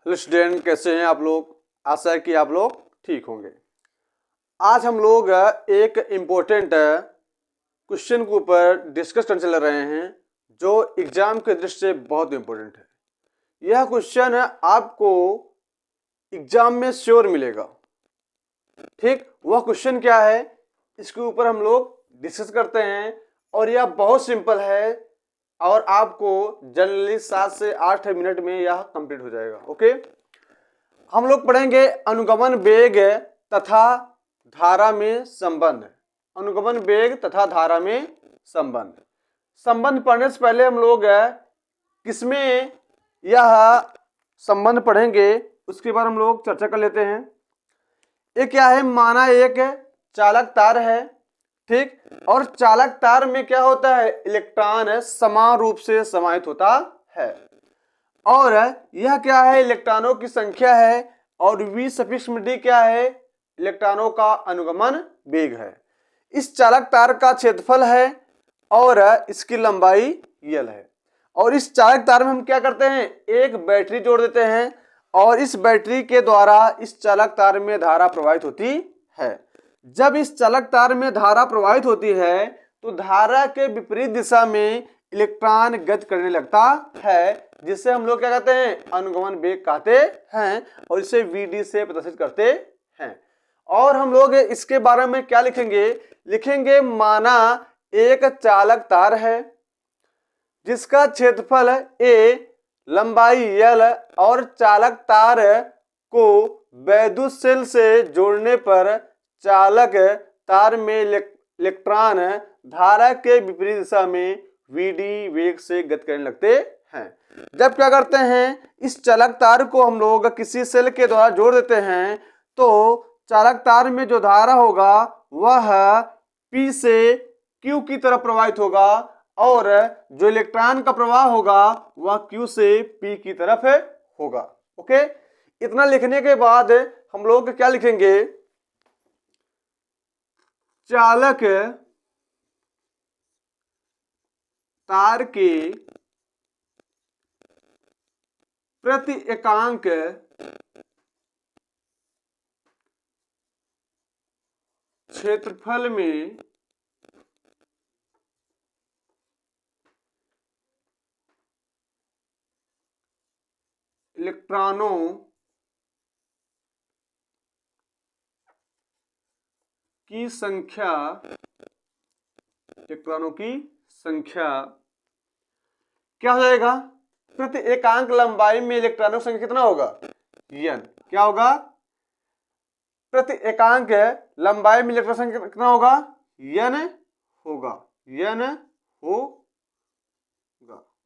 Hello student, कैसे हैं आप लोग। आशा है कि आप लोग ठीक होंगे। आज हम लोग एक इम्पोर्टेंट क्वेश्चन के ऊपर डिस्कस करने चल रहे हैं जो एग्जाम के दृष्टि से बहुत इम्पोर्टेंट है। यह क्वेश्चन आपको एग्जाम में श्योर मिलेगा। ठीक, वह क्वेश्चन क्या है इसके ऊपर हम लोग डिस्कस करते हैं और यह बहुत सिंपल है और आपको जनरली 7 से 8 मिनट में यह कंप्लीट हो जाएगा। ओके, हम लोग पढ़ेंगे अनुगमन वेग तथा धारा में संबंध। अनुगमन वेग तथा धारा में संबंध पढ़ने से पहले हम लोग किसमें यह संबंध पढ़ेंगे उसके बाद हम लोग चर्चा कर लेते हैं। ये क्या है, माना एक चालक तार है, ठीक, और चालक तार में क्या होता है, इलेक्ट्रॉन समान रूप से समाहित होता है और यह क्या है, इलेक्ट्रॉनों की संख्या है और v सफिक्स में d क्या है, इलेक्ट्रॉनों का अनुगमन वेग है। इस चालक तार का क्षेत्रफल है और इसकी लंबाई l है और इस चालक तार में हम क्या करते हैं, एक बैटरी जोड़ देते हैं और इस बैटरी के द्वारा इस चालक तार में धारा प्रवाहित होती है। जब इस चालक तार में धारा प्रवाहित होती है तो धारा के विपरीत दिशा में इलेक्ट्रॉन गति करने लगता है, जिसे हम लोग क्या कहते हैं, अनुगमन वेग कहते हैं और इसे Vd से प्रदर्शित करते हैं। और हम लोग इसके बारे में क्या लिखेंगे, माना एक चालक तार है जिसका क्षेत्रफल a, लंबाई l और चालक तार को वैद्युत सेल से जोड़ने पर चालक तार में इलेक्ट्रॉन धारा के विपरीत दिशा में Vd वेग से गति करने लगते हैं। जब क्या करते हैं, इस चालक तार को हम लोग किसी सेल के द्वारा जोड़ देते हैं तो चालक तार में जो धारा होगा वह P से Q की तरफ प्रवाहित होगा और जो इलेक्ट्रॉन का प्रवाह होगा वह Q से P की तरफ होगा। ओके, इतना लिखने के बाद हम लोग क्या लिखेंगे, चालक तार के प्रति एकांक क्षेत्रफल में इलेक्ट्रॉनों की संख्या क्या हो जाएगा, प्रति एकांक लंबाई में इलेक्ट्रॉनों की संख्या कितना होगा, n। क्या होगा, प्रति एकांक लंबाई में इलेक्ट्रॉन संख्या कितना होगा, n होगा।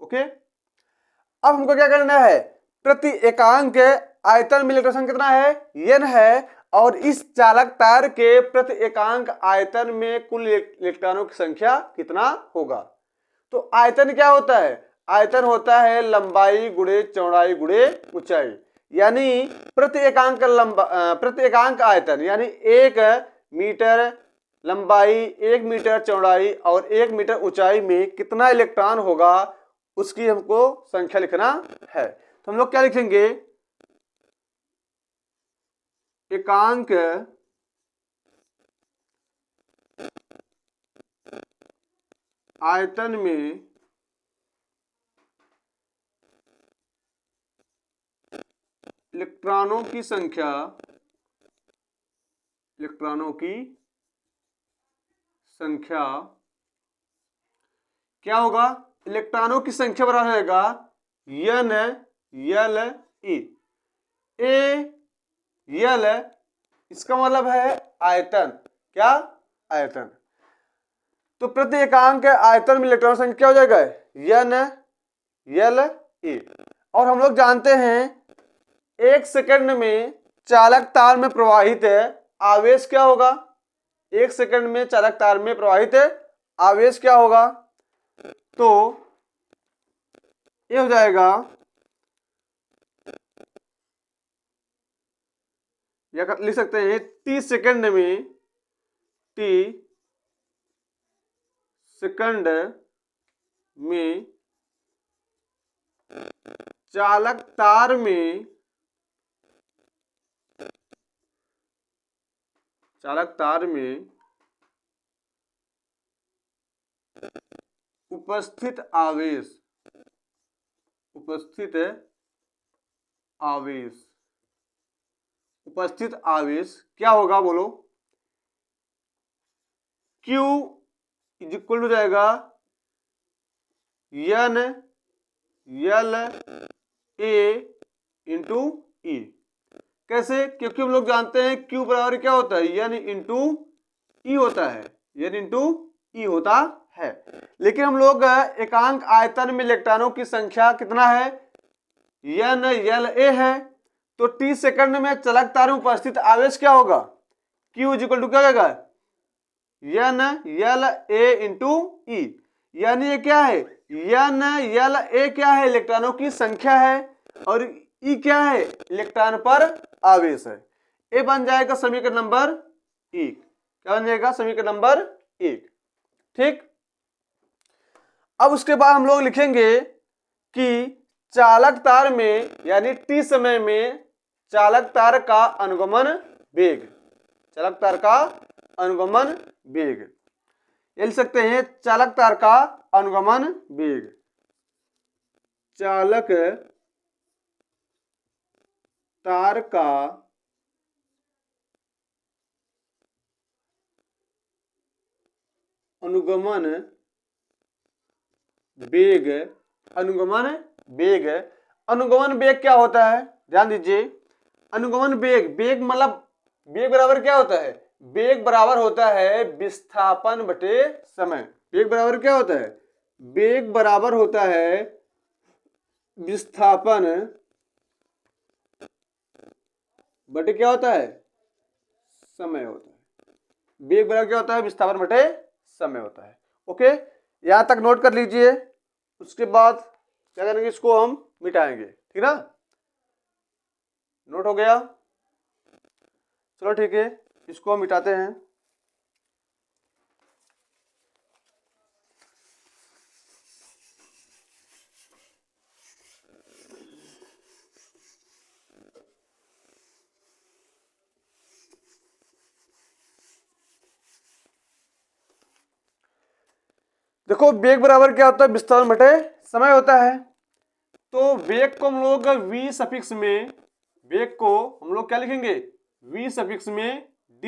ओके, अब हमको क्या करना है, प्रति एकांक आयतन में इलेक्ट्रॉन संख्या कितना है, n है और इस चालक तार के प्रति एकांक आयतन में कुल इलेक्ट्रॉनों की संख्या कितना होगा। तो आयतन क्या होता है, आयतन होता है लंबाई गुणे चौड़ाई गुणे ऊंचाई, यानी प्रति एकांक आयतन यानी 1 मीटर लंबाई, 1 मीटर चौड़ाई और 1 मीटर ऊंचाई में कितना इलेक्ट्रॉन होगा उसकी हमको संख्या लिखना है। तो हम लोग क्या लिखेंगे, एकांक आयतन में इलेक्ट्रॉनों की संख्या क्या होगा, इलेक्ट्रॉनों की संख्या बराबर होगा n l e। l इसका मतलब है आयतन, क्या, आयतन। तो प्रति एकांक आयतन में इलेक्ट्रॉन संख्या क्या हो जाएगा, n l e। और हम लोग जानते हैं 1 सेकंड में चालक तार में प्रवाहित आवेश क्या होगा, 1 सेकंड में चालक तार में प्रवाहित आवेश क्या होगा, तो ये हो जाएगा, या लिख सकते हैं t सेकंड में चालक तार में चालक तार में उपस्थित आवेश क्या होगा बोलो। Q इज इक्वल टू जाएगा N L A into E। कैसे? क्योंकि हम लोग जानते हैं Q बराबर क्या होता है, N इंटू E होता है, N इंटू E होता है। लेकिन हम लोग एकांक आयतन में इलेक्ट्रॉनों की संख्या कितना है, N L A है, तो T सेकंड में चालक तार में उपस्थित आवेश क्या होगा, Q इज इक्वल टू क्या हो जाएगा, N L A into E। यानी ये क्या है, N L A क्या है, इलेक्ट्रॉनों की संख्या है, और E क्या है, इलेक्ट्रॉन पर आवेश है। ए बन जाएगा समीकरण नंबर 1। क्या बन जाएगा, समीकरण नंबर 1। ठीक। अब उसके बाद हम लोग लिखेंगे कि चालक तार में यानी T समय में चालक तार का अनुगमन वेग, चालक तार का अनुगमन वेग, ये लिख सकते हैं चालक तार का अनुगमन वेग। चालक तार का अनुगमन वेग, अनुगमन वेग क्या होता है, ध्यान दीजिए। अनुगमन वेग, वेग मतलब वेग बराबर क्या होता है, वेग बराबर होता है विस्थापन बटे समय। वेग बराबर क्या होता है, वेग बराबर होता है विस्थापन बटे क्या होता है, समय होता है। वेग बराबर क्या होता है, विस्थापन बटे समय होता है। ओके, यहां तक नोट कर लीजिए। उसके बाद क्या करेंगे, इसको हम मिटाएंगे, ठीक ना। नोट हो गया, चलो ठीक है, इसको हम मिटाते हैं। देखो वेग बराबर क्या होता है, विस्थापन बटे समय होता है। तो वेग को हम लोग v सफिक्स में, वेग को हम लोग क्या लिखेंगे, v सफिक्स में d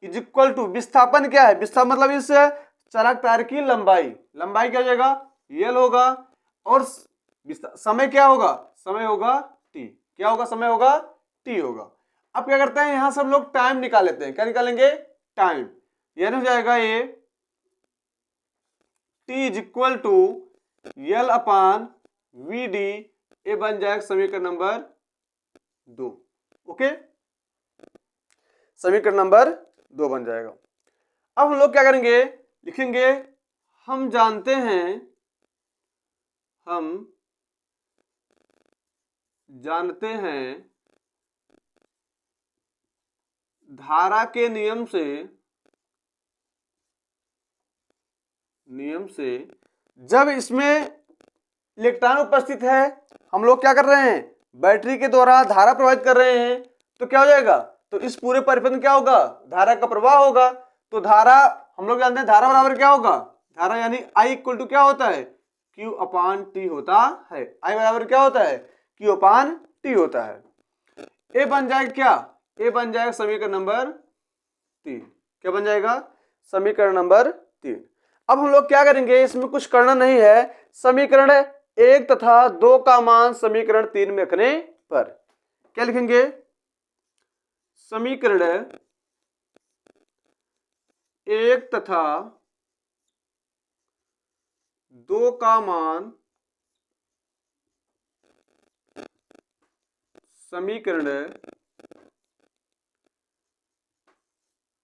इज इक्वल टू, विस्थापन क्या है, विस्थापन मतलब इस चालक तार की लंबाई, लंबाई क्या हो जाएगा, L होगा, और समय क्या होगा, समय होगा t, क्या होगा, समय होगा t होगा। अब क्या करते हैं, यहां से हम लोग टाइम निकाल लेते हैं। क्या निकालेंगे, टाइम, यानी हो जाएगा ये T is equal to L upon V D, ये बन जाएगा समीकरण नंबर 2। ओके, समीकरण नंबर 2 बन जाएगा। अब हम लोग क्या करेंगे, लिखेंगे हम जानते हैं धारा के नियम से जब इसमें इलेक्ट्रॉन उपस्थित है, हम लोग क्या कर रहे हैं, बैटरी के द्वारा धारा प्रवाहित कर रहे हैं, तो क्या हो जाएगा, तो इस पूरे परिपथ में क्या होगा, धारा का प्रवाह होगा। तो धारा हम लोग जानते हैं, धारा बराबर क्या होगा, धारा यानी I इक्वल टू क्या होता है, Q अपान T होता है। I बराबर क्या होता है, Q अपान T होता है। ए बन जाएगा क्या, ए बन जाएगा समीकरण नंबर 3। क्या बन जाएगा, समीकरण नंबर 3। अब हम लोग क्या करेंगे, इसमें कुछ करना नहीं है, समीकरण 1 तथा 2 का मान समीकरण 3 में रखने पर क्या लिखेंगे, समीकरण 1 तथा 2 का मान समीकरण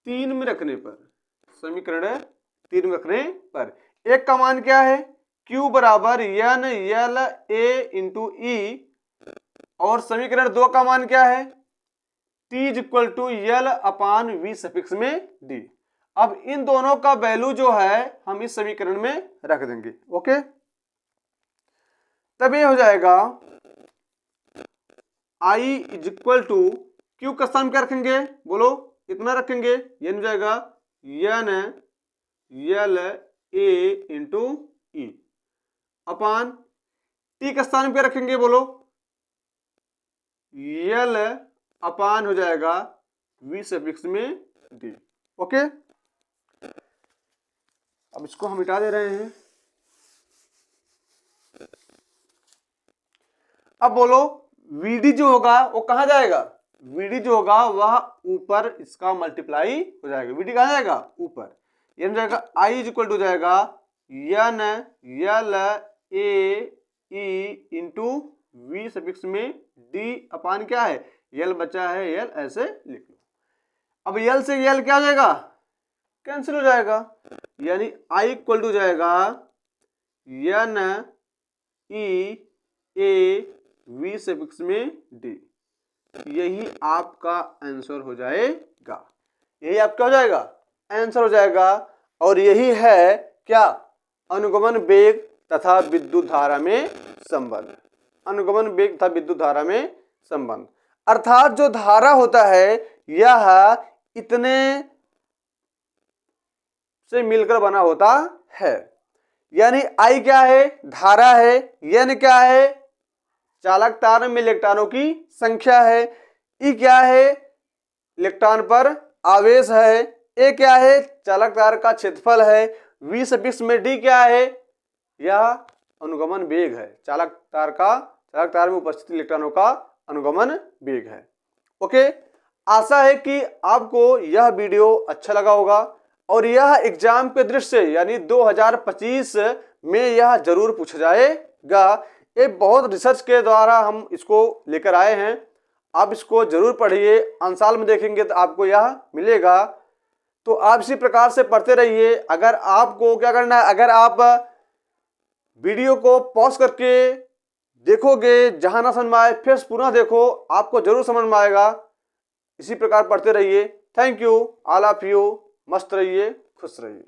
3 में रखने पर, समीकरण 3 में रखने पर एक का मान क्या है, Q बराबर N L A into E, और समीकरण 2 का मान क्या है, T is equal to L upon V suffix में D। अब इन दोनों का वैल्यू जो है हम इस समीकरण में रख देंगे। ओके, तब ये हो जाएगा I is equal to, Q का स्थान क्या रखेंगे, बोलो, इतना रखेंगे, ये हो जाएगा N L A into E upon T का स्थान पे रखेंगे, बोलो एल अपान हो जाएगा वी सफिक्स में डी। ओके, अब इसको हम मिटा दे रहे हैं। अब बोलो वीडी जो होगा वो कहां जाएगा, वीडी जो होगा वह ऊपर इसका मल्टीप्लाई हो जाएगा, वीडी कहां जाएगा ऊपर, ये हो जाएगा आई इज इक्वल टू जाएगा N L A E into V suffix में डी अपान क्या है, यल बचा है, यल ऐसे लिख लो। अब यल से यल क्या हो जाएगा, कैंसिल हो जाएगा, यानी आई इक्वल टू जाएगा N E A V suffix में डी। यही आपका आंसर हो जाएगा, यही आपका हो जाएगा आंसर हो जाएगा। और यही है क्या, अनुगमन वेग तथा विद्युत धारा में संबंध, अनुगमन वेग तथा विद्युत धारा में संबंध। अर्थात जो धारा होता है यह इतने से मिलकर बना होता है, यानी आई क्या है, धारा है, एन क्या है, चालक तार में इलेक्ट्रॉनों की संख्या है, ई क्या है, इलेक्ट्रॉन पर आवेश है, ए क्या है, चालक तार का क्षेत्रफल है, वी सफिक्स में डी क्या है, यह अनुगमन वेग है, चालक तार में उपस्थित इलेक्ट्रॉनों का अनुगमन वेग है। ओके, आशा है कि आपको यह वीडियो अच्छा लगा होगा और यह एग्जाम के दृष्टि से यानी 2025 में यह जरूर पूछा जाएगा। ये बहुत रिसर्च के द्वारा हम इसको लेकर आए हैं, आप इसको जरूर पढ़िए, अंशाल में देखेंगे तो आपको यह मिलेगा। तो आप इसी प्रकार से पढ़ते रहिए। अगर आपको क्या करना है, अगर आप वीडियो को पॉज करके देखोगे, जहां ना समझ में आए फिर पुनः देखो, आपको जरूर समझ में आएगा। इसी प्रकार पढ़ते रहिए। Thank you all of you, मस्त रहिए, खुश रहिए।